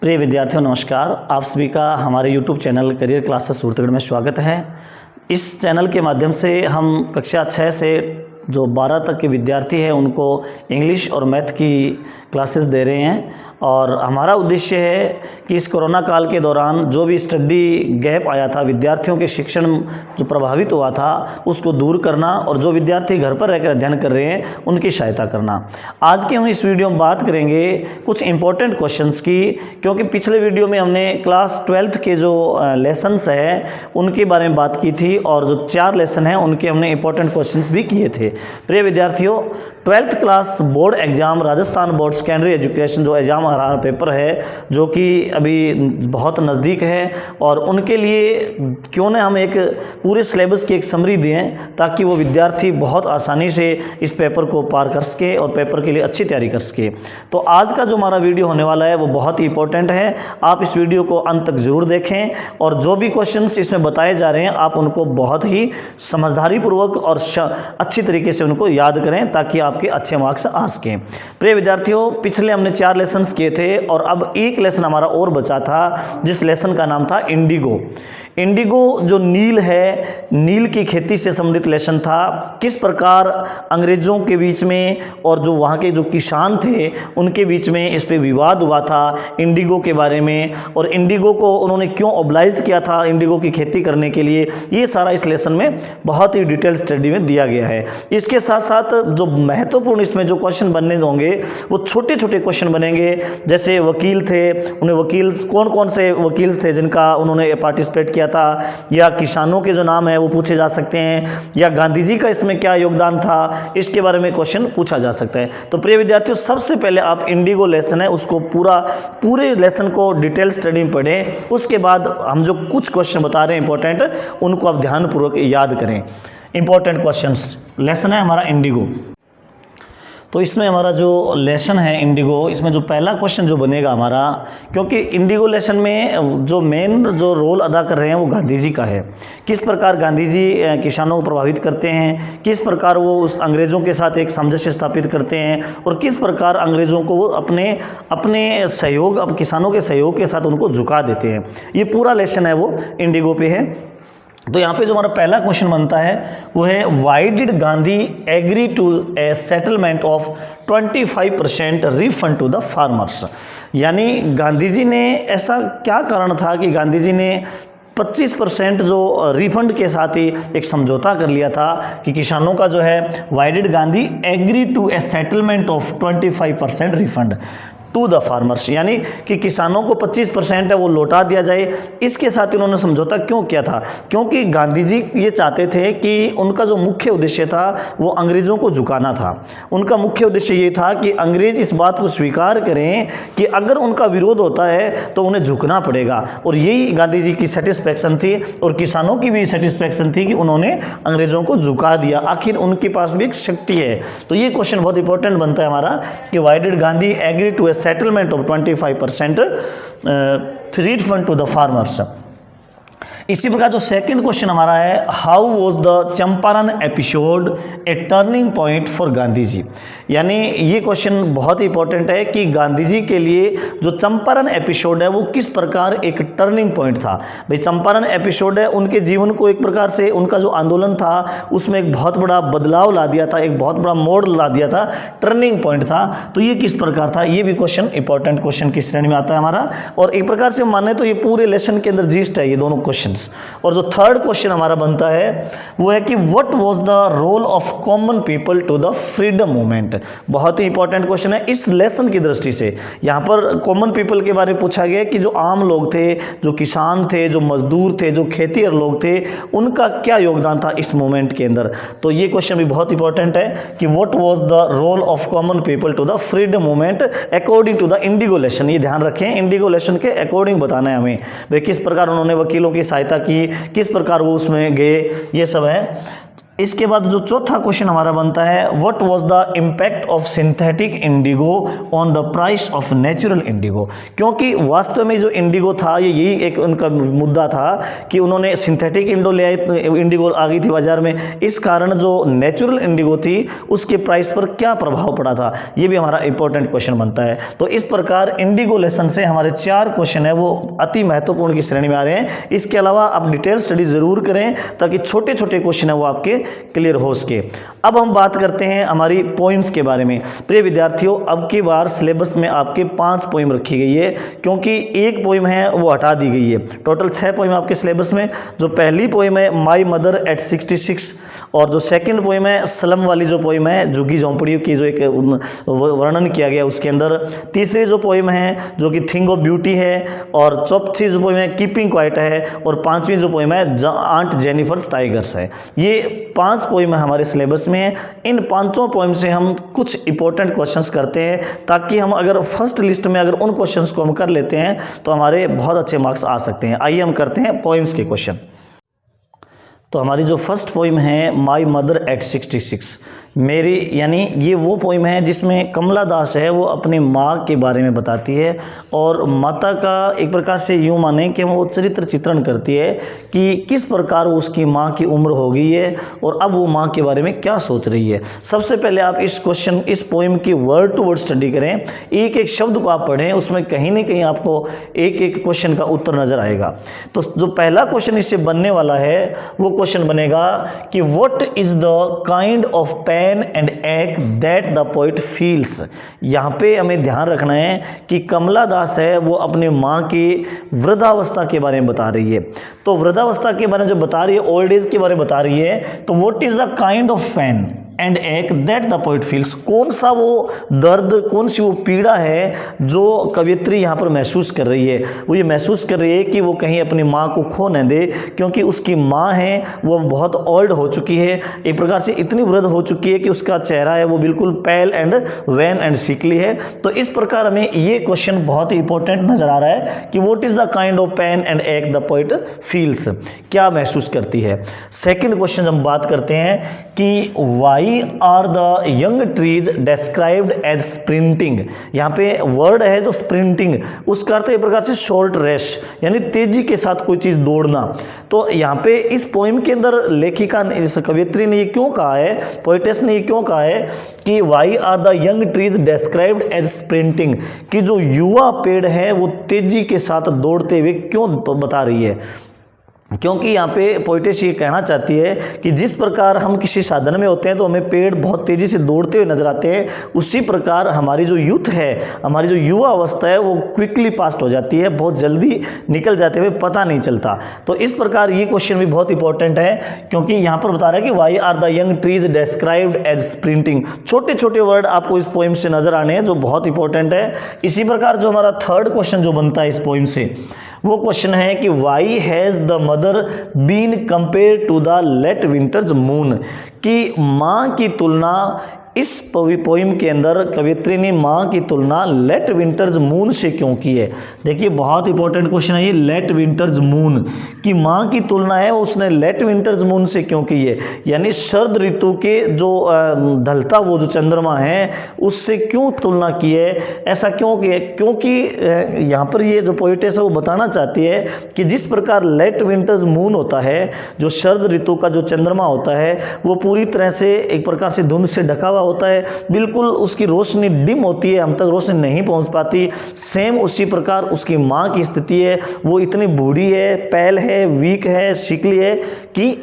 प्रिय विद्यार्थियों नमस्कार। आप सभी का हमारे YouTube channel career classes Suratgarh में स्वागत है। इस चैनल के माध्यम से हम कक्षा 6 से जो 12 तक के विद्यार्थी हैं उनको इंग्लिश और मैथ की क्लासेस दे रहे हैं और हमारा उद्देश्य है कि इस कोरोना काल के दौरान जो भी स्टडी गैप आया था, विद्यार्थियों के शिक्षण जो प्रभावित हुआ था उसको दूर करना और जो विद्यार्थी घर पर रहकर अध्ययन कर रहे हैं उनकी सहायता करना। आज के हम इस वीडियो में बात करेंगे कुछ इंपॉर्टेंट क्वेश्चंस की, क्योंकि पिछले वीडियो में हमने क्लास 12th के जो लेसन्स हैं उनके बारे में बात की थी और जो 4 लेसन हैं उनके हमने इंपॉर्टेंट क्वेश्चंस भी किए थे। प्रिय विद्यार्थियों, 12th class board exam Rajasthan board secondary education जो एग्जाम हमारा पेपर है जो कि अभी बहुत नज़दीक है और उनके लिए क्यों ना हम एक पूरे सिलेबस की एक समरी दें ताकि वो विद्यार्थी बहुत आसानी से इस पेपर को पार कर सके और पेपर के लिए अच्छी तैयारी कर सके। तो आज का जो हमारा वीडियो होने वाला है वो बहुत ही इंपॉर्टेंट है। आप इस वीडियो को अंत तक ज़रूर देखें और जो भी क्वेश्चंस इसमें बताए जा रहे हैं आप उनको बहुत ही समझदारी पूर्वक और अच्छी तरीके से उनको याद करें ताकि आपके अच्छे मार्क्स आ सकें। प्रिय विद्यार्थियों, पिछले हमने 4 लेसन्स किए थे और अब एक लेसन हमारा और बचा था जिस लेसन का नाम था इंडिगो। इंडिगो जो नील है, नील की खेती से संबंधित लेसन था। किस प्रकार अंग्रेज़ों के बीच में और जो वहाँ के जो किसान थे उनके बीच में इस पे विवाद हुआ था इंडिगो के बारे में, और इंडिगो को उन्होंने क्यों ऑब्लाइज किया था इंडिगो की खेती करने के लिए, ये सारा इस लेसन में बहुत ही डिटेल स्टडी में दिया गया है। इसके साथ साथ जो महत्वपूर्ण इसमें जो क्वेश्चन बनने होंगे वो छोटे छोटे क्वेश्चन बनेंगे। जैसे वकील थे, उन्हें वकील कौन कौन से वकील थे जिनका उन्होंने पार्टिसिपेट किया था, या किसानों के जो नाम है वो पूछे जा सकते हैं, या गांधी जी का इसमें क्या योगदान था, इसके बारे में क्वेश्चन पूछा जा सकता है। तो प्रिय विद्यार्थियों, सबसे पहले आप इंडिगो लेसन है उसको पूरे लेसन को डिटेल स्टडी में पढ़ें। उसके बाद हम जो कुछ क्वेश्चन बता रहे हैं इंपॉर्टेंट, उनको आप ध्यानपूर्वक याद करें। इंपॉर्टेंट क्वेश्चंस लेसन है हमारा इंडिगो। तो इसमें हमारा जो लेसन है इंडिगो, इसमें जो पहला क्वेश्चन जो बनेगा हमारा, क्योंकि इंडिगो लेसन में जो मेन जो रोल अदा कर रहे हैं वो गांधी जी का है। किस प्रकार गांधी जी किसानों को प्रभावित करते हैं, किस प्रकार वो उस अंग्रेज़ों के साथ एक सामंजस्य स्थापित करते हैं और किस प्रकार अंग्रेज़ों को वो अपने सहयोग, अब किसानों के सहयोग के साथ उनको झुका देते हैं। ये पूरा लेसन है वो इंडिगो पे है। तो यहाँ पे जो हमारा पहला क्वेश्चन बनता है वो है, why did Gandhi agree to a settlement of 25% refund to the farmers. यानी गांधी जी ने ऐसा क्या कारण था कि गांधी जी ने 25% जो रिफंड के साथ ही एक समझौता कर लिया था कि किसानों का जो है, why did Gandhi agree to a settlement of 25% refund to the farmers, यानी कि किसानों को 25% है वो लौटा दिया जाए। इसके साथ उन्होंने समझौता क्यों किया था? क्योंकि गांधी जी ये चाहते थे कि उनका जो मुख्य उद्देश्य था वो अंग्रेज़ों को झुकाना था। उनका मुख्य उद्देश्य ये था कि अंग्रेज़ इस बात को स्वीकार करें कि अगर उनका विरोध होता है तो उन्हें झुकना पड़ेगा, और यही गांधी जी की सेटिस्फैक्शन थी और किसानों की भी सेटिस्फैक्शन थी कि उन्होंने अंग्रेज़ों को झुका दिया। आखिर उनके पास भी एक शक्ति है। तो ये क्वेश्चन बहुत इंपॉर्टेंट बनता है हमारा कि why did Gandhi agree to settlement of 25% refund to the farmers। इसी प्रकार जो सेकंड क्वेश्चन हमारा है, how was the Champaran episode a turning point for Gandhi ji. यानी ये क्वेश्चन बहुत इंपॉर्टेंट है कि गांधी जी के लिए जो चंपारण एपिसोड है वो किस प्रकार एक टर्निंग पॉइंट था। भाई चंपारण एपिसोड है, उनके जीवन को एक प्रकार से उनका जो आंदोलन था उसमें एक बहुत बड़ा बदलाव ला दिया था, एक बहुत बड़ा मोड़ ला दिया था, टर्निंग पॉइंट था। तो ये किस प्रकार था, ये भी क्वेश्चन इंपॉर्टेंट क्वेश्चन की श्रेणी में आता है हमारा। और एक प्रकार से माने तो ये पूरे लेसन के अंदर जीस्ट है ये दोनों क्वेश्चन। और जो थर्ड क्वेश्चन हमारा बनता है वो है कि what was the role of common people to the freedom movement. बहुत ही इंपॉर्टेंट क्वेश्चन है इस लेसन की दृष्टि से। यहाँ पर कॉमन पीपल के बारे में पूछा गया कि जो आम लोग थे, जो किसान थे, जो मजदूर थे, जो खेतीहर लोग थे, उनका क्या योगदान था इस मूवमेंट के अंदर। तो ये क्वेश्चन भी बहुत इंपॉर्टेंट है कि what was the role of common people to the freedom movement according to the Indigo lesson. ये ध्यान रखें, इंडिगो लेसन के अकॉर्डिंग बताना है हमें, भाई किस प्रकार उन्होंने वकीलों की सहायता की, किस प्रकार वो उसमें गए, ये सब है। इसके बाद जो चौथा क्वेश्चन हमारा बनता है, what was the impact of synthetic Indigo on the price of natural Indigo. क्योंकि वास्तव में जो इंडिगो था यही एक उनका मुद्दा था कि उन्होंने सिंथेटिक इंडिगो आ गई थी बाजार में, इस कारण जो नेचुरल इंडिगो थी उसके प्राइस पर क्या प्रभाव पड़ा था, ये भी हमारा इंपॉर्टेंट क्वेश्चन बनता है। तो इस प्रकार इंडिगो लेसन से हमारे 4 क्वेश्चन है वो अति महत्वपूर्ण की श्रेणी में आ रहे हैं। इसके अलावा आप डिटेल स्टडी जरूर करें ताकि छोटे छोटे क्वेश्चन है वो आपके क्लियर हो सके। अब हम बात करते हैं हमारी पोइम्स के बारे में। प्रिय विद्यार्थियों, अब की बार सिलेबस में आपके 5 पोइम रखी गई है, क्योंकि एक पोइम है वो हटा दी गई है। टोटल 6 पोइम आपके सिलेबस में। जो पहली पोइम है माई मदर एट 66, और जो सेकंड पोइम है स्लम वाली जो पोइम है झुग्गी झोंपड़ियों की जो एक वर्णन किया गया उसके अंदर। तीसरी जो पोइम है जो कि थिंग ऑफ ब्यूटी है, और चौथी जो पोइम है कीपिंग क्वाइट है, और 5वीं जो पोइम है आंट जेनिफर्स टाइगर्स है। ये 5 पोइम हमारे सिलेबस में है। इन 5 पोइम से हम कुछ इंपॉर्टेंट क्वेश्चंस करते हैं, ताकि हम अगर फर्स्ट लिस्ट में अगर उन क्वेश्चंस को हम कर लेते हैं तो हमारे बहुत अच्छे मार्क्स आ सकते हैं। आइए हम करते हैं पोइम्स के क्वेश्चन। तो हमारी जो फर्स्ट पोइम है माई मदर एट 66, मेरी यानी ये वो पोइम है जिसमें कमला दास है वो अपनी माँ के बारे में बताती है, और माता का एक प्रकार से यूँ माने कि वो चरित्र चित्रण करती है कि किस प्रकार उसकी माँ की उम्र हो गई है और अब वो माँ के बारे में क्या सोच रही है। सबसे पहले आप इस पोइम की वर्ड टू वर्ड स्टडी करें, एक एक शब्द को आप पढ़ें, उसमें कहीं ना कहीं आपको एक एक क्वेश्चन का उत्तर नजर आएगा। तो जो पहला क्वेश्चन इससे बनने वाला है वो क्वेश्चन बनेगा कि what is the kind of pain and ache that the poet feels. यहाँ पे हमें ध्यान रखना है कि कमला दास है वो अपनी माँ की वृद्धावस्था के बारे में बता रही है। तो वृद्धावस्था के बारे में जो बता रही है, ओल्ड एज के बारे में बता रही है, तो what is the kind of pain and ache that the poet feels, कौन सा वो दर्द, कौन सी वो पीड़ा है जो कवियत्री यहाँ पर महसूस कर रही है। वो ये महसूस कर रही है कि वो कहीं अपनी माँ को खो न दे, क्योंकि उसकी माँ है वो बहुत ओल्ड हो चुकी है, एक प्रकार से इतनी वृद्ध हो चुकी है कि उसका चेहरा है वो बिल्कुल पेल एंड वैन एंड सिकली है। तो इस प्रकार हमें ये क्वेश्चन बहुत ही इंपॉर्टेंट नजर आ रहा है कि what is the kind of pain and ache the poet feels, क्या महसूस करती है। सेकेंड क्वेश्चन हम बात करते हैं कि why are the young trees described as sprinting. यहाँ पे वर्ड है जो स्प्रिंटिंग, उसका अर्थ एक प्रकार से शॉर्ट रेस, यानी तेजी के साथ कोई चीज दौड़ना। तो यहाँ पे इस पोइम के अंदर लेखिका इस कवियत्री ने ये क्यों कहा है, पोइटेस ने ये क्यों कहा है कि why are the young trees described as sprinting, कि जो युवा पेड़ है वो तेजी के साथ दौड़ते हुए क्यों बता रही है। क्योंकि यहाँ पे पोइटेस ये कहना चाहती है कि जिस प्रकार हम किसी साधन में होते हैं तो हमें पेड़ बहुत तेज़ी से दौड़ते हुए नजर आते हैं, उसी प्रकार हमारी जो यूथ है, हमारी जो युवा अवस्था है वो क्विकली पास्ट हो जाती है, बहुत जल्दी निकल जाते हुए पता नहीं चलता। तो इस प्रकार ये क्वेश्चन भी बहुत इंपॉर्टेंट है, क्योंकि यहाँ पर बता रहा है कि why are the young trees described as sprinting. छोटे छोटे वर्ड आपको इस पोइम से नजर आने हैं जो बहुत इंपॉर्टेंट है। इसी प्रकार जो हमारा थर्ड क्वेश्चन जो बनता है इस पोइम से, वो क्वेश्चन है कि why has the mother been compare to the late winter's moon, कि माँ की तुलना इस पोइम के अंदर कवियत्री ने माँ की तुलना लेट विंटर्स मून से क्यों की है। देखिए बहुत इंपॉर्टेंट क्वेश्चन है ये, लेट विंटर्स मून की माँ की तुलना है उसने लेट विंटर्स मून से क्यों की है, यानी शरद ऋतु के जो ढलता वो जो चंद्रमा है उससे क्यों तुलना की है, ऐसा क्यों की है। क्योंकि यहाँ पर ये जो पोइटेस है वो बताना चाहती है कि जिस प्रकार लेट विंटर्स मून होता है, जो शरद ऋतु का जो चंद्रमा होता है वो पूरी तरह से एक प्रकार से धुंध से ढका हुआ होता है, बिल्कुल उसकी रोशनी डिम होती है, हम तक रोशनी नहीं पहुंच पाती। सेम उसी प्रकार उसकी माँ की स्थिति है, वो इतनी बूढ़ी है, पैल है, वीक है, सिकली है कि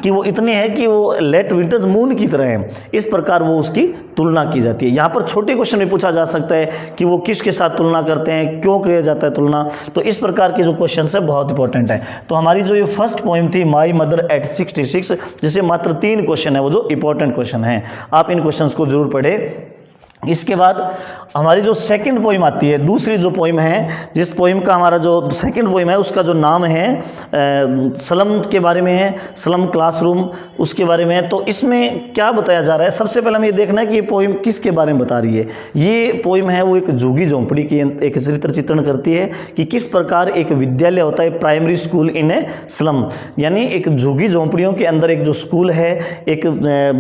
वो इतनी है कि वो लेट विंटर्स मून की तरह है। इस प्रकार वो उसकी तुलना की जाती है। यहाँ पर छोटे क्वेश्चन में पूछा जा सकता है कि वो किसके साथ तुलना करते हैं, क्यों किया जाता है तुलना। तो इस प्रकार के जो क्वेश्चन है बहुत इंपॉर्टेंट है। तो हमारी जो ये फर्स्ट पोइम थी माई मदर एट 66, जिसे मात्र 3 क्वेश्चन है वो जो इंपॉर्टेंट क्वेश्चन है, आप इन क्वेश्चन को जरूर पढ़े। इसके बाद हमारी जो सेकंड पोइम आती है, दूसरी जो पोइम है, जिस पोइम का हमारा जो सेकंड पोइम है उसका जो नाम है स्लम के बारे में है, स्लम क्लासरूम उसके बारे में है। तो इसमें क्या बताया जा रहा है, सबसे पहले हमें ये देखना है कि ये पोइम किसके बारे में बता रही है। ये पोइम है वो एक झुग्गी झोंपड़ी की एक चरित्र चित्रण करती है कि किस प्रकार एक विद्यालय होता है, प्राइमरी स्कूल इन ए स्लम, यानी एक झुग्गी झोंपड़ियों के अंदर एक जो स्कूल है, एक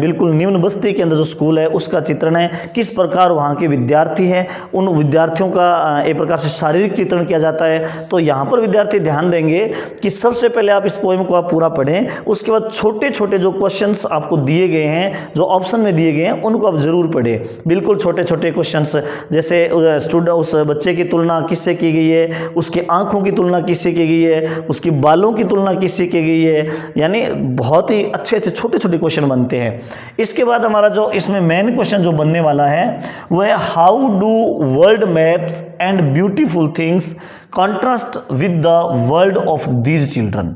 बिल्कुल निम्न बस्ती के अंदर जो स्कूल है उसका चित्रण है। किस प्रकार वहाँ के विद्यार्थी हैं, उन विद्यार्थियों का एक प्रकार से शारीरिक चित्रण किया जाता है। तो यहाँ पर विद्यार्थी ध्यान देंगे कि सबसे पहले आप इस पोएम को आप पूरा पढ़ें, उसके बाद छोटे छोटे जो क्वेश्चंस आपको दिए गए हैं, जो ऑप्शन में दिए गए हैं, उनको आप जरूर पढ़ें। बिल्कुल छोटे छोटे क्वेश्चंस, जैसे स्टूडेंट उस बच्चे की तुलना किससे की गई है, उसकी आंखों की तुलना किससे की गई है, उसकी बालों की तुलना किससे की गई है, यानी बहुत ही अच्छे अच्छे छोटे छोटे क्वेश्चन बनते हैं। इसके बाद हमारा जो इसमें मेन क्वेश्चन जो बनने वाला है वो है how do world maps and beautiful things contrast with the world of these children.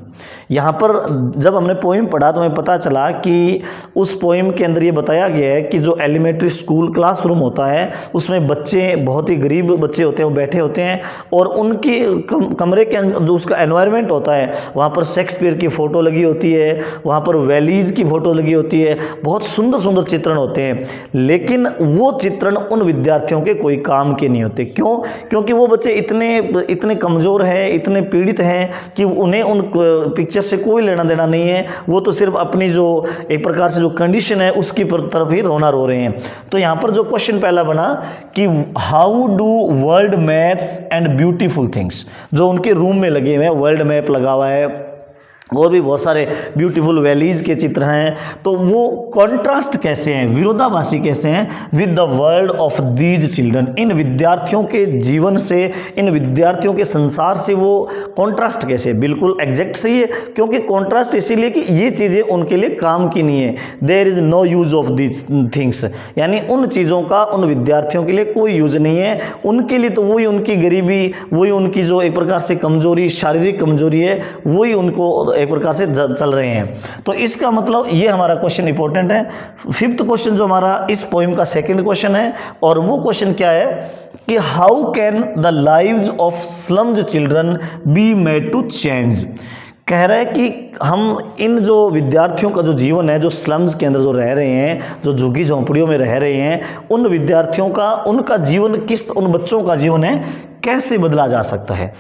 यहाँ पर जब हमने पोइम पढ़ा तो हमें पता चला कि उस पोइम के अंदर ये बताया गया है कि जो एलिमेंट्री स्कूल क्लासरूम होता है उसमें बच्चे, बहुत ही गरीब बच्चे होते हैं, वो बैठे होते हैं और उनकी कमरे के अंदर जो उसका एनवायरनमेंट होता है वहाँ पर शेक्सपियर की फ़ोटो लगी होती है, वहाँ पर वैलीज़ की फ़ोटो लगी होती है, बहुत सुंदर सुंदर चित्रण होते हैं। लेकिन वो चित्रण उन विद्यार्थियों के कोई काम के नहीं होते। क्यों? क्योंकि वो बच्चे इतने कमज़ोर हैं, इतने पीड़ित हैं कि उन्हें उन पिक्चर से कोई लेना देना नहीं है। वो तो सिर्फ अपनी जो एक प्रकार से जो कंडीशन है उसकी तरफ ही रोना रो रहे हैं। तो यहाँ पर जो क्वेश्चन पहला बना कि how do world maps and beautiful things, जो उनके रूम में लगे हुए हैं, वर्ल्ड मैप लगा हुआ है और भी बहुत सारे ब्यूटीफुल वैलीज़ के चित्र हैं, तो वो कॉन्ट्रास्ट कैसे हैं, विरोधाभासी कैसे हैं with the world of these children, इन विद्यार्थियों के जीवन से, इन विद्यार्थियों के संसार से वो कॉन्ट्रास्ट कैसे। बिल्कुल एग्जैक्ट सही है, क्योंकि कॉन्ट्रास्ट इसीलिए कि ये चीज़ें उनके लिए काम की नहीं है। There is no use of these things, यानी उन चीज़ों का उन विद्यार्थियों के लिए कोई यूज़ नहीं है। उनके लिए तो वही उनकी गरीबी, वही उनकी जो एक प्रकार से कमजोरी, शारीरिक कमजोरी है, वही उनको एक प्रकार से चल रहे हैं। तो इसका मतलब ये हमारा क्वेश्चन इंपॉर्टेंट है। फिफ्थ क्वेश्चन जो हमारा इस पोइम का सेकंड क्वेश्चन है, और वो क्वेश्चन क्या है कि how can the lives of slum children be made to change. कह रहा है कि हम इन जो विद्यार्थियों का जो जीवन है, जो स्लम्स के अंदर जो रह रहे हैं, जो झुग्गी झोंपड़ियों में रह रहे हैं, उन विद्यार्थियों का, उनका जीवन उन बच्चों का जीवन है कैसे बदला जा सकता है।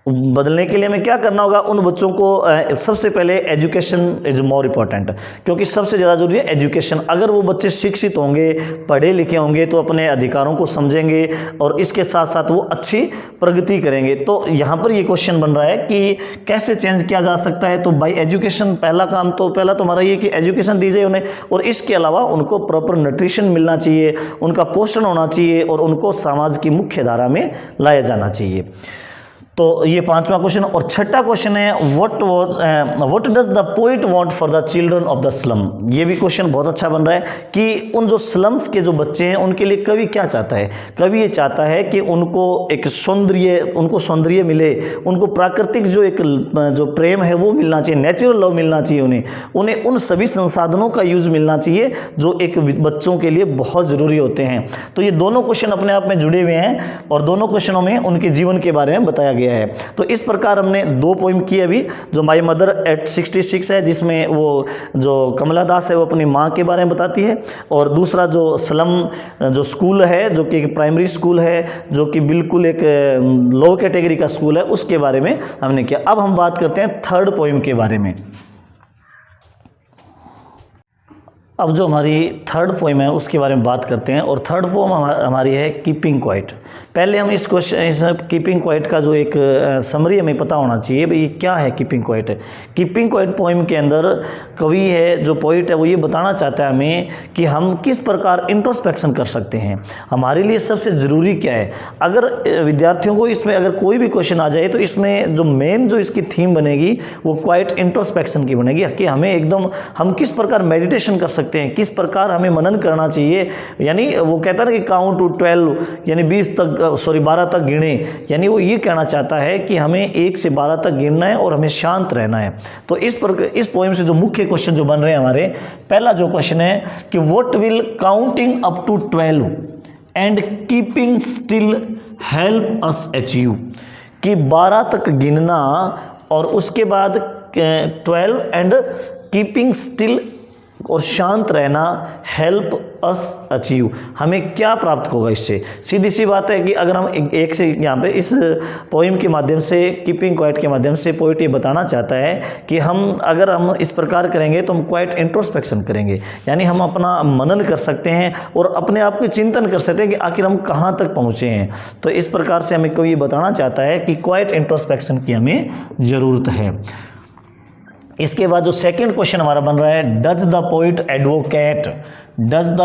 बदलने के लिए हमें क्या करना होगा, उन बच्चों को सबसे पहले एजुकेशन इज मोर इम्पॉर्टेंट, क्योंकि सबसे ज़्यादा जरूरी है एजुकेशन। अगर वो बच्चे शिक्षित होंगे, पढ़े लिखे होंगे, तो अपने अधिकारों को समझेंगे और इसके साथ साथ वो अच्छी प्रगति करेंगे। तो यहाँ पर ये क्वेश्चन बन रहा है कि कैसे चेंज किया जा सकता है। तो बाई एजुकेशन, पहला तो हमारा ये कि एजुकेशन दी जाए उन्हें, और इसके अलावा उनको प्रॉपर न्यूट्रिशन मिलना चाहिए, उनका पोषण होना चाहिए और उनको समाज की मुख्य धारा में लाया जाना चाहिए। तो ये पांचवा क्वेश्चन। और छठा क्वेश्चन है what does the poet want for the children of the slum. ये भी क्वेश्चन बहुत अच्छा बन रहा है कि उन जो स्लम्स के जो बच्चे हैं उनके लिए कवि क्या चाहता है। कवि ये चाहता है कि उनको एक सौंदर्य मिले, उनको प्राकृतिक जो प्रेम है वो मिलना चाहिए, नेचुरल लव मिलना चाहिए, उन्हें उन सभी संसाधनों का यूज मिलना चाहिए जो एक बच्चों के लिए बहुत ज़रूरी होते हैं। तो ये दोनों क्वेश्चन अपने आप में जुड़े हुए हैं और दोनों क्वेश्चनों में उनके जीवन के बारे में बताया गया है। तो इस प्रकार हमने दो पोइम की अभी, जो माय मदर एट 66 है, जिसमें वो जो कमला दास है वो अपनी माँ के बारे में बताती है, और दूसरा जो स्लम जो स्कूल है, जो कि एक प्राइमरी स्कूल है, जो कि बिल्कुल एक लो कैटेगरी का स्कूल है, उसके बारे में हमने किया। अब हम बात करते हैं थर्ड पोइम के बारे में। अब जो हमारी थर्ड पोइम है उसके बारे में बात करते हैं, और थर्ड पोइम हमारी है कीपिंग क्वाइट। पहले हम इस कीपिंग क्वाइट का जो एक समरी हमें पता होना चाहिए, भाई ये क्या है keeping quiet. Keeping quiet poem के अंदर कवि है, जो पोइट है, वो ये बताना चाहता है हमें कि हम किस प्रकार इंट्रोस्पेक्शन कर सकते हैं, हमारे लिए सबसे ज़रूरी क्या है। अगर विद्यार्थियों को इसमें अगर कोई भी क्वेश्चन आ जाए तो इसमें जो मेन जो इसकी थीम बनेगी वो क्वाइट इंट्रोस्पेक्शन की बनेगी, कि हमें एकदम हम किस प्रकार मेडिटेशन कर सकते हैं, किस प्रकार हमें मनन करना चाहिए। यानी वो कहता है ना कि काउंट टू 12, यानी 12 तक गिने, यानी वो ये कहना चाहता है कि हमें 1 से 12 तक गिनना है और हमें शांत रहना है। तो इस पोएम से जो मुख्य क्वेश्चन जो बन रहे हैं हमारे, पहला जो क्वेश्चन है कि what will counting up to 12, and keeping still help us achieve, कि 12 तक गिनना और उसके बाद 12 एंड कीपिंग स्टिल और शांत रहना हेल्प अस अचीव, हमें क्या प्राप्त होगा इससे। सीधी सी बात है कि अगर हम एक से यहाँ पे इस पोइम के माध्यम से, कीपिंग क्वाइट के माध्यम से पोइट ये बताना चाहता है कि अगर हम इस प्रकार करेंगे तो हम क्वाइट इंट्रोस्पेक्शन करेंगे, यानी हम अपना मनन कर सकते हैं और अपने आप के चिंतन कर सकते हैं कि आखिर हम कहाँ तक पहुँचे हैं। तो इस प्रकार से हमें कोई ये बताना चाहता है कि क्वाइट इंट्रोस्पेक्शन की हमें ज़रूरत है। इसके बाद जो सेकंड क्वेश्चन हमारा बन रहा है, does the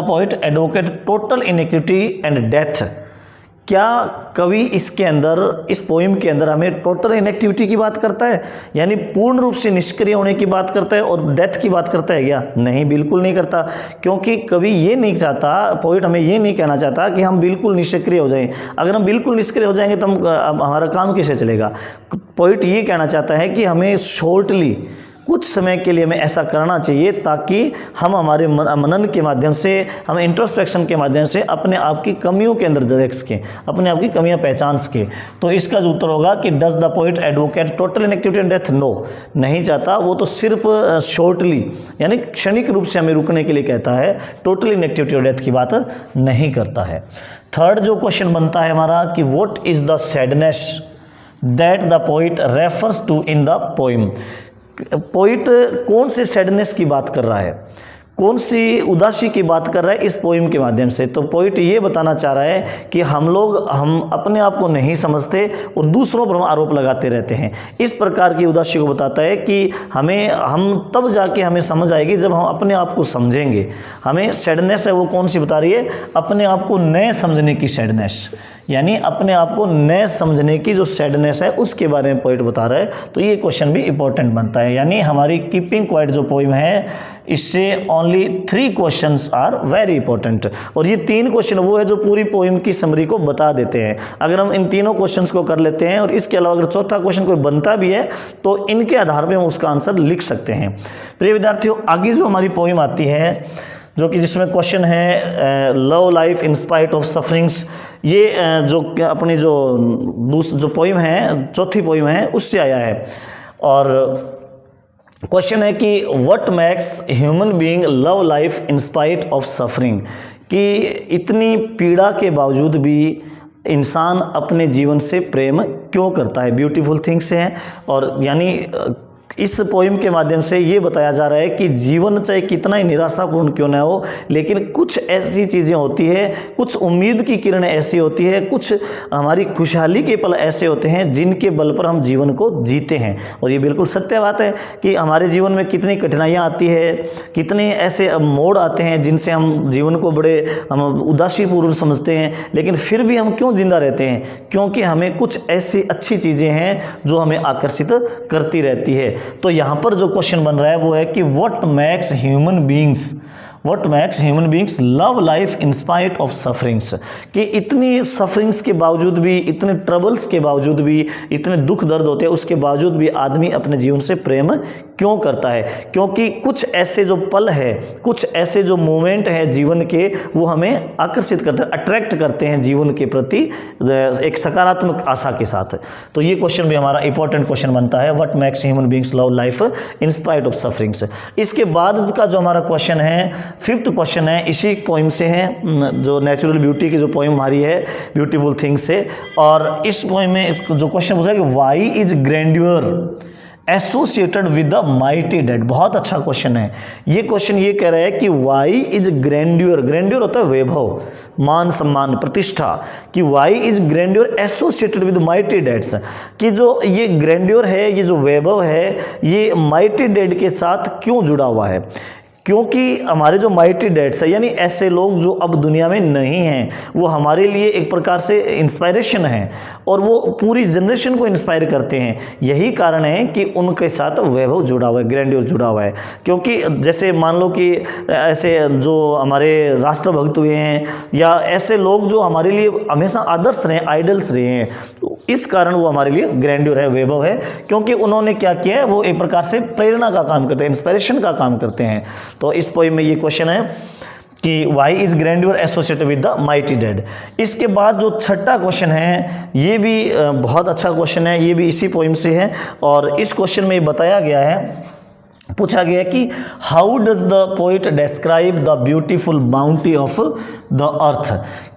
poet advocate total iniquity and death, क्या कवि इसके अंदर, इस पोइम के अंदर हमें टोटल इनएक्टिविटी की बात करता है, यानी पूर्ण रूप से निष्क्रिय होने की बात करता है और डेथ की बात करता है क्या? नहीं, बिल्कुल नहीं करता, क्योंकि कवि ये नहीं चाहता, पोइट हमें ये नहीं कहना चाहता कि हम बिल्कुल निष्क्रिय हो जाएं। अगर हम बिल्कुल निष्क्रिय हो जाएंगे तो हमारा काम कैसे चलेगा। पोइट ये कहना चाहता है कि हमें शॉर्टली कुछ समय के लिए हमें ऐसा करना चाहिए ताकि हम हमारे मनन के माध्यम से, हम इंट्रोस्पेक्शन के माध्यम से अपने आप की कमियों के अंदर देख सकें, अपने आप की कमियां पहचान सकें। तो इसका जो उत्तर होगा कि does the poet advocate total inactivity and death, no, नहीं चाहता। वो तो सिर्फ शॉर्टली यानी क्षणिक रूप से हमें रुकने के लिए कहता है, टोटल इनएक्टिविटी और डेथ की बात नहीं करता है। थर्ड जो क्वेश्चन बनता है हमारा कि what is the sadness that the poet refers to in the poem, poet कौन से सैडनेस की बात कर रहा है, कौन सी उदासी की बात कर रहा है इस पोइम के माध्यम से। तो पोइट ये बताना चाह रहा है कि हम अपने आप को नहीं समझते और दूसरों पर हम आरोप लगाते रहते हैं। इस प्रकार की उदासी को बताता है कि हम तब जाके हमें समझ आएगी जब हम अपने आप को समझेंगे। हमें सैडनेस है वो कौन सी बता रही है, अपने आप को नए समझने की सैडनेस, यानी अपने आप को नए समझने की जो सैडनेस है उसके बारे में पोइट बता रहा है। तो ये क्वेश्चन भी इंपॉर्टेंट बनता है, यानी हमारी कीपिंग क्वाइट जो पोइम है इससे only 3 questions are very important, और ये 3 क्वेश्चन वो है जो पूरी पोइम की समरी को बता देते हैं। अगर हम इन तीनों क्वेश्चंस को कर लेते हैं और इसके अलावा अगर चौथा क्वेश्चन कोई बनता भी है तो इनके आधार पर हम उसका आंसर लिख सकते हैं। प्रिय विद्यार्थियों, आगे जो हमारी पोइम आती है जो कि जिसमें क्वेश्चन है love life in spite of sufferings, ये जो अपनी जो पोइम है, चौथी पोइम है, उससे आया है। और क्वेश्चन है कि what makes human being love life in spite of suffering, कि इतनी पीड़ा के बावजूद भी इंसान अपने जीवन से प्रेम क्यों करता है। ब्यूटीफुल थिंग्स हैं, और यानी इस पोइम के माध्यम से ये बताया जा रहा है कि जीवन चाहे कितना ही निराशापूर्ण क्यों ना हो, लेकिन कुछ ऐसी चीज़ें होती है, कुछ उम्मीद की किरणें ऐसी होती है, कुछ हमारी खुशहाली के पल ऐसे होते हैं जिनके बल पर हम जीवन को जीते हैं। और ये बिल्कुल सत्य बात है कि हमारे जीवन में कितनी कठिनाइयाँ आती है, कितने ऐसे मोड़ आते हैं जिनसे हम जीवन को हम उदासीपूर्ण समझते हैं, लेकिन फिर भी हम क्यों जिंदा रहते हैं, क्योंकि हमें कुछ ऐसी अच्छी चीज़ें हैं जो हमें आकर्षित करती रहती है। तो यहाँ पर जो क्वेश्चन बन रहा है वो है कि what makes human beings love life in spite of sufferings, कि इतनी सफरिंग्स के बावजूद भी, इतने ट्रबल्स के बावजूद भी, इतने दुख दर्द होते हैं उसके बावजूद भी आदमी अपने जीवन से प्रेम क्यों करता है। क्योंकि कुछ ऐसे जो पल है, कुछ ऐसे जो मोमेंट है जीवन के, वो हमें आकर्षित करते हैं, अट्रैक्ट करते हैं जीवन के प्रति एक सकारात्मक आशा के साथ। तो ये क्वेश्चन भी हमारा इंपॉर्टेंट क्वेश्चन बनता है, what makes human beings love life in spite of sufferings. इसके बाद का जो हमारा क्वेश्चन है, 5th क्वेश्चन है, इसी पोइम से है, जो नेचुरल ब्यूटी की जो पोइम हमारी है, ब्यूटीफुल थिंग्स से। और इस पोइम में जो क्वेश्चन पूछा कि why is grandeur associated with the mighty dead. बहुत अच्छा क्वेश्चन है। ये क्वेश्चन ये कह रहा है कि व्हाई इज ग्रैंड्योर, ग्रैंड्योर होता है वैभव, मान सम्मान, प्रतिष्ठा, कि why is grandeur associated with mighty deeds, कि जो ये ग्रैंड्योर है, ये जो वैभव है, ये माइटी डेड के साथ क्यों जुड़ा हुआ है। क्योंकि हमारे जो माइटी डेड्स है, यानी ऐसे लोग जो अब दुनिया में नहीं हैं, वो हमारे लिए एक प्रकार से इंस्पायरेशन है और वो पूरी जनरेशन को इंस्पायर करते हैं। यही कारण है कि उनके साथ वैभव जुड़ा हुआ है, ग्रैंड्योर जुड़ा हुआ है। क्योंकि जैसे मान लो कि ऐसे जो हमारे राष्ट्रभक्त हुए हैं, या ऐसे लोग जो हमारे लिए हमेशा आदर्श रहे, आइडल्स रहे हैं, तो इस कारण वो हमारे लिए ग्रैंड्योर है, वैभव है, क्योंकि उन्होंने क्या किया है, वो एक प्रकार से प्रेरणा का काम करते हैं, इंस्पायरेशन का काम करते हैं। तो इस पोइम में ये क्वेश्चन है कि why is grandeur associated with the mighty dead. इसके बाद जो छठा क्वेश्चन है ये भी बहुत अच्छा क्वेश्चन है, ये भी इसी पोइम से है और इस क्वेश्चन में बताया गया है, पूछा गया कि how does the poet describe the beautiful bounty of the earth,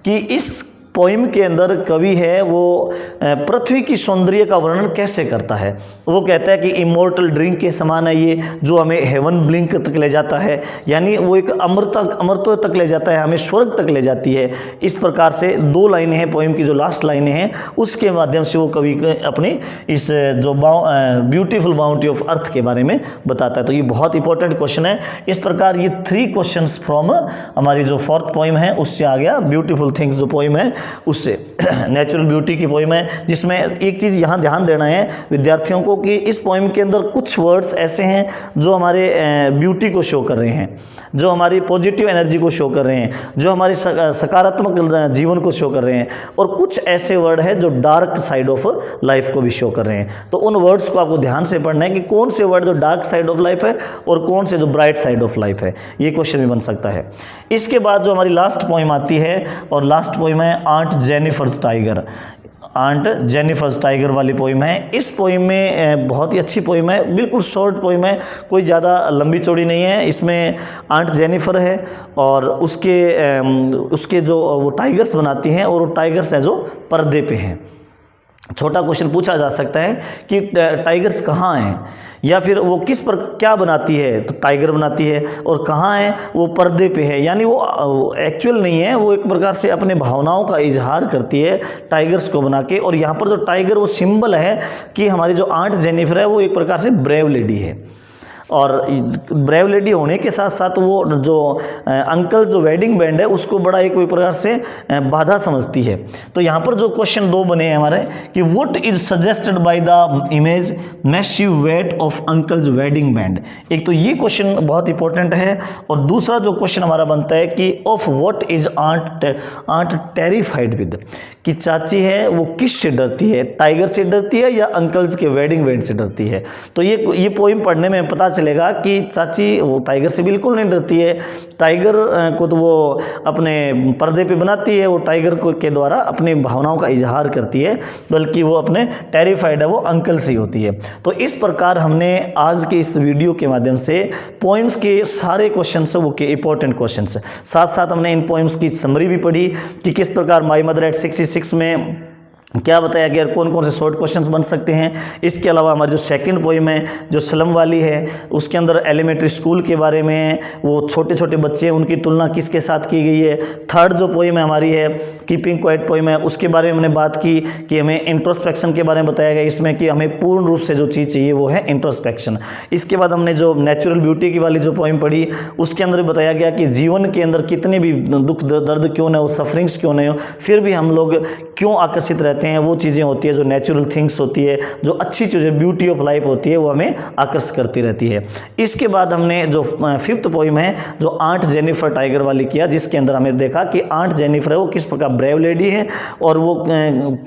कि इस पोइम के अंदर कवि है वो पृथ्वी की सौंदर्य का वर्णन कैसे करता है। वो कहता है कि इमोर्टल ड्रिंक के समान है ये, जो हमें हेवन ब्लिंक तक ले जाता है, यानी वो एक अमरत्व तक ले जाता है, हमें स्वर्ग तक ले जाती है। इस प्रकार से दो लाइनें हैं पोइम की, जो लास्ट लाइनें हैं उसके माध्यम से वो कवि अपनी इस जो ब्यूटीफुल बाउंटी ऑफ अर्थ के बारे में बताता है। तो ये बहुत इंपॉर्टेंट क्वेश्चन है। इस प्रकार ये 3 क्वेश्चंस फ्रॉम हमारी जो 4th पोइम है उससे आ गया। ब्यूटीफुल थिंग्स जो पोइम है उससे नेचुरल ब्यूटी की पोइम है, जिसमें एक चीज़ यहाँ ध्यान देना है विद्यार्थियों को कि इस पोइम के अंदर कुछ वर्ड्स ऐसे हैं जो हमारे ब्यूटी को शो कर रहे हैं, जो हमारी पॉजिटिव एनर्जी को शो कर रहे हैं, जो हमारी सकारात्मक जीवन को शो कर रहे हैं, और कुछ ऐसे वर्ड है जो डार्क साइड ऑफ लाइफ को भी शो कर रहे हैं। तो उन वर्ड्स को आपको ध्यान से पढ़ना है कि कौन से वर्ड जो डार्क साइड ऑफ लाइफ है और कौन से जो ब्राइट साइड ऑफ लाइफ है, ये क्वेश्चन भी बन सकता है। इसके बाद जो हमारी लास्ट पोइम आती है, और लास्ट पोइम है aunt Jennifer's tiger. Aunt Jennifer's tiger वाली पोइम है। इस पोइम में बहुत ही अच्छी पोइम है, बिल्कुल शॉर्ट पोइम है, कोई ज़्यादा लंबी चौड़ी नहीं है। इसमें आंट जेनिफर है और उसके जो वो टाइगर्स बनाती हैं, और वो टाइगर्स हैं जो पर्दे पे हैं। छोटा क्वेश्चन पूछा जा सकता है कि टाइगर्स कहाँ हैं, या फिर वो किस पर क्या बनाती है, तो टाइगर बनाती है, और कहाँ है, वो पर्दे पे है, यानी वो एक्चुअल नहीं है, वो एक प्रकार से अपने भावनाओं का इजहार करती है टाइगर्स को बना के। और यहाँ पर जो टाइगर वो सिंबल है कि हमारी जो आंट जेनिफर है वो एक प्रकार से ब्रेव लेडी है, और ब्रेव लेडी होने के साथ साथ वो जो अंकल जो वेडिंग बैंड है उसको बड़ा एक कोई प्रकार से बाधा समझती है। तो यहाँ पर जो क्वेश्चन 2 बने हैं हमारे कि what is suggested by the image massive weight of uncle's wedding band. एक तो ये क्वेश्चन बहुत इंपॉर्टेंट है, और दूसरा जो क्वेश्चन हमारा बनता है कि of what is aunt terrified with, कि चाची है वो किस से डरती है, टाइगर से डरती है या अंकल्स के वेडिंग बैंड से डरती है। तो ये पोइम पढ़ने में पता चलेगा कि चाची वो टाइगर से बिल्कुल नहीं डरती है, टाइगर को तो वो अपने पर्दे पे बनाती है, वो टाइगर को के द्वारा अपनी भावनाओं का इजहार करती है, बल्कि वो अपने टेरिफाइड है वो अंकल से ही होती है। तो इस प्रकार हमने आज के इस वीडियो के माध्यम से पोइम्स के सारे क्वेश्चन वो के इंपॉर्टेंट क्वेश्चन है, साथ साथ हमने इन पोइम्स की समरी भी पढ़ी कि किस प्रकार माई मदर एट 66 में क्या बताया गया, कौन कौन से शॉर्ट क्वेश्चंस बन सकते हैं। इसके अलावा हमारी जो सेकंड पोइम है जो स्लम वाली है, उसके अंदर एलिमेंट्री स्कूल के बारे में, वो छोटे छोटे बच्चे उनकी तुलना किसके साथ की गई है। थर्ड जो पोइम है हमारी है कीपिंग क्वाइट पोइम है, उसके बारे में हमने बात की कि हमें इंट्रोस्पेक्शन के बारे में बताया गया इसमें कि हमें पूर्ण रूप से जो चीज़ चाहिए वो है इंट्रोस्पेक्शन। इसके बाद हमने जो नेचुरल ब्यूटी की वाली जो पोइम पढ़ी उसके अंदर बताया गया कि जीवन के अंदर कितने भी दुख दर्द क्यों न हो, सफरिंग्स क्यों नहीं हो, फिर भी हम लोग क्यों आकर्षित रहते हैं, वो चीज़ें होती है जो नेचुरल थिंग्स होती है, जो अच्छी चीज़ें ब्यूटी ऑफ लाइफ होती है वो हमें आकर्षित करती रहती है। इसके बाद हमने जो 5th पोइम है जो आंट जेनिफर टाइगर वाली किया, जिसके अंदर हमें देखा कि आंट जेनिफर है वो किस प्रकार ब्रेव लेडी है और वो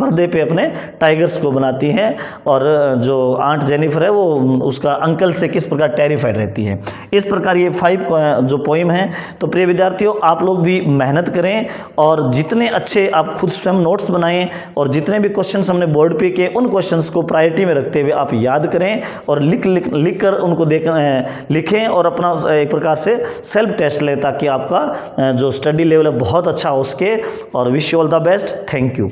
पर्दे पे अपने टाइगर्स को बनाती है, और जो आंट जेनिफर है वो उसका अंकल से किस प्रकार टेरिफाइड रहती है। इस प्रकार ये 5 जो पोइम है। तो प्रिय विद्यार्थियों, आप लोग भी मेहनत करें और जितने अच्छे आप खुद स्वयं नोट्स बनाएं, और जितने भी क्वेश्चंस हमने बोर्ड पे किए उन क्वेश्चंस को प्रायोरिटी में रखते हुए आप याद करें और लिख कर उनको लिखें और अपना एक प्रकार से सेल्फ टेस्ट लें, ताकि आपका जो स्टडी लेवल है बहुत अच्छा हो सके। और wish you all the best. Thank you.